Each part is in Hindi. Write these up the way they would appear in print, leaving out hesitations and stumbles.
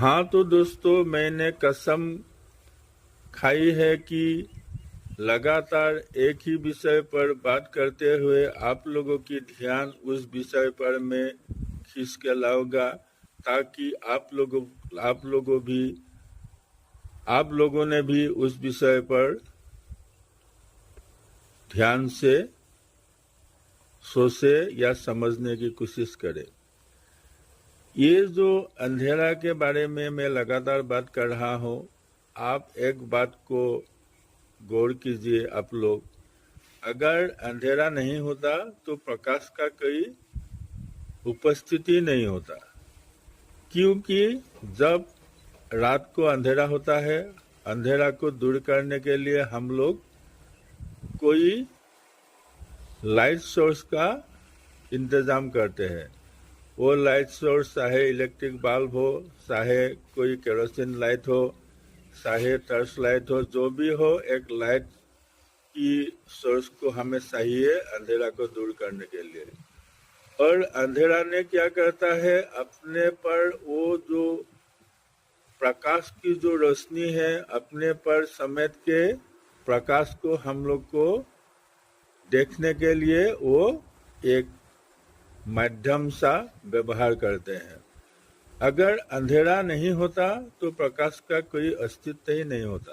हाँ तो दोस्तों, मैंने कसम खाई है कि लगातार एक ही विषय पर बात करते हुए आप लोगों की ध्यान उस विषय पर मैं खींच के लाऊंगा, ताकि आप लोगों ने भी उस विषय पर ध्यान से सोचे या समझने की कोशिश करें। ये जो अंधेरा के बारे में मैं लगातार बात कर रहा हूँ, आप एक बात को गौर कीजिए। आप लोग, अगर अंधेरा नहीं होता तो प्रकाश का कोई उपस्थिति नहीं होता, क्योंकि जब रात को अंधेरा होता है, अंधेरा को दूर करने के लिए हम लोग कोई लाइट सोर्स का इंतजाम करते हैं। वो लाइट सोर्स चाहे इलेक्ट्रिक बल्ब हो, चाहे कोई केरोसिन लाइट हो, चाहे टर्च लाइट हो, जो भी हो, एक लाइट की सोर्स को हमें चाहिए अंधेरा को दूर करने के लिए। और अंधेरा ने क्या करता है, अपने पर वो जो प्रकाश की जो रोशनी है, अपने पर समेट के प्रकाश को हम लोग को देखने के लिए वो एक माध्यम सा व्यवहार करते हैं। अगर अंधेरा नहीं होता तो प्रकाश का कोई अस्तित्व ही नहीं होता।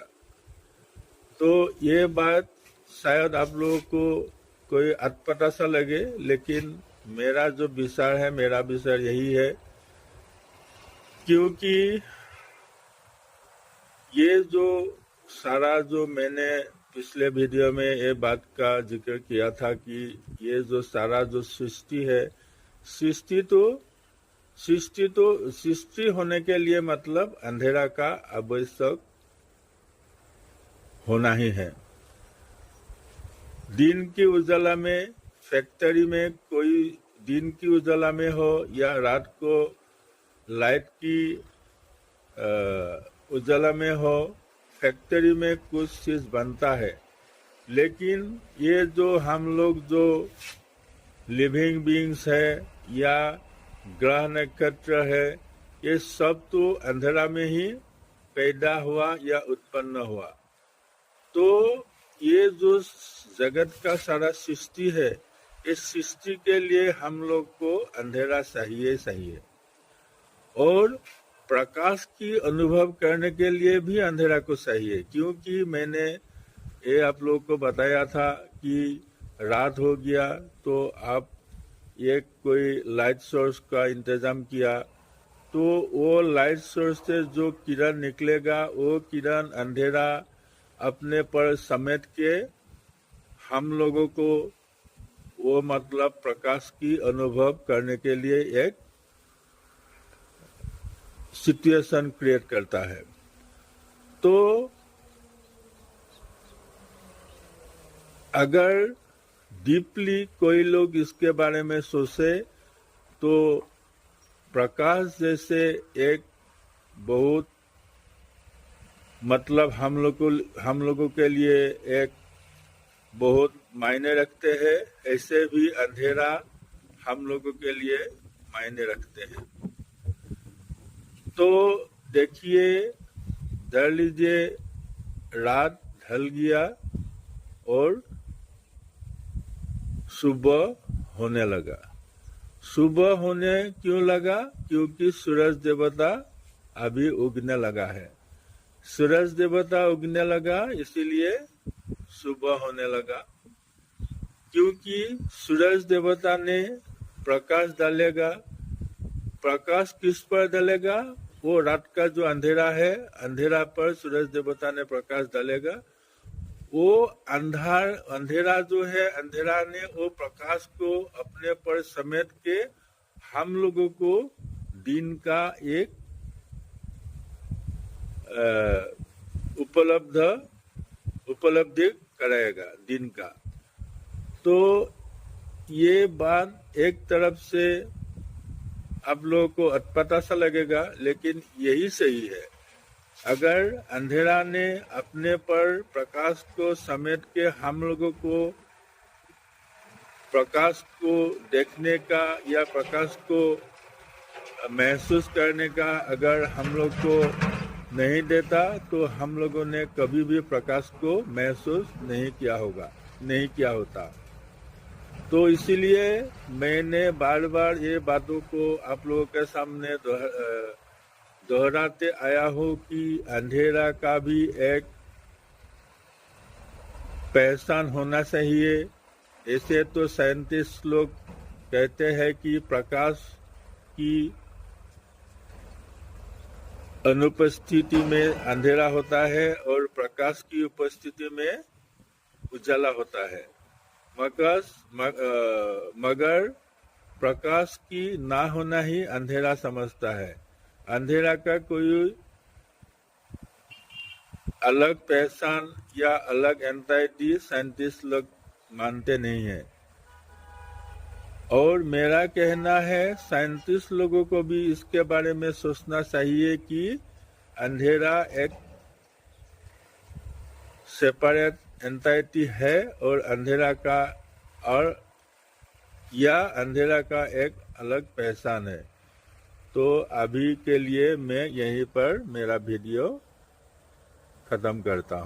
तो ये बात शायद आप लोगों को कोई अटपटा सा लगे, लेकिन मेरा जो विचार है, मेरा विचार यही है, क्योंकि ये जो सारा जो मैंने पिछले वीडियो में ये बात का जिक्र किया था कि ये जो सारा जो सृष्टि है, सृष्टि होने के लिए मतलब अंधेरा का आवश्यक होना ही है। दिन की उजाला में, फैक्ट्री में कोई दिन की उजाला में हो या रात को लाइट की उजाला में हो, फैक्ट्री में कुछ चीज बनता है। लेकिन ये जो हम लोग जो लिविंग बीइंग्स है या ग्रह नक्षत्र है, ये सब तो अंधेरा में ही पैदा हुआ या उत्पन्न हुआ। तो ये जो जगत का सारा सृष्टि है, इस सृष्टि के लिए हम लोग को अंधेरा चाहिए और प्रकाश की अनुभव करने के लिए भी अंधेरा को चाहिए। क्योंकि मैंने ये आप लोगों को बताया था कि रात हो गया तो आप ये कोई लाइट सोर्स का इंतजाम किया, तो वो लाइट सोर्स से जो किरण निकलेगा, वो किरण अंधेरा अपने पर समेट के हम लोगों को वो मतलब प्रकाश की अनुभव करने के लिए एक सिचुएशन क्रिएट करता है। तो अगर डीपली कोई लोग इसके बारे में सोचे तो प्रकाश जैसे एक बहुत मतलब हम लोगों के लिए एक बहुत मायने रखते हैं, ऐसे भी अंधेरा हम लोगों के लिए मायने रखते हैं। तो देखिए, धर लीजिए रात ढल गया और सुबह होने लगा। सुबह होने क्यों लगा? क्योंकि सूरज देवता अभी उगने लगा है। सूरज देवता उगने लगा, इसीलिए सुबह होने लगा। क्योंकि सूरज देवता ने प्रकाश डालेगा। प्रकाश किस पर डालेगा? वो रात का जो अंधेरा है, अंधेरा पर सूरज देवता ने प्रकाश डालेगा। वो अंधेरा जो है, अंधेरा ने वो प्रकाश को अपने पर समेट के हम लोगों को दिन का एक उपलब्धि कराएगा दिन का। तो ये बात एक तरफ से आप लोगों को अटपटा सा लगेगा, लेकिन यही सही है। अगर अंधेरा ने अपने पर प्रकाश को समेट के हम लोगों को प्रकाश को देखने का या प्रकाश को महसूस करने का अगर हम लोग को नहीं देता तो हम लोगों ने कभी भी प्रकाश को महसूस नहीं किया होता। तो इसीलिए मैंने बार बार ये बातों को आप लोगों के सामने दोहराते आया हूँ कि अंधेरा का भी एक पहचान होना चाहिए। ऐसे तो साइंटिस्ट लोग कहते हैं कि प्रकाश की अनुपस्थिति में अंधेरा होता है और प्रकाश की उपस्थिति में उजाला होता है। मगर प्रकाश की ना होना ही अंधेरा समझता है। अंधेरा का कोई अलग पहचान या अलग एंटाइटी साइंटिस्ट लोग मानते नहीं है। और मेरा कहना है साइंटिस्ट लोगों को भी इसके बारे में सोचना चाहिए कि अंधेरा एक सेपरेट एंटाइटी है और अंधेरा का एक अलग पहचान है। तो अभी के लिए मैं यहीं पर मेरा वीडियो खत्म करता हूँ।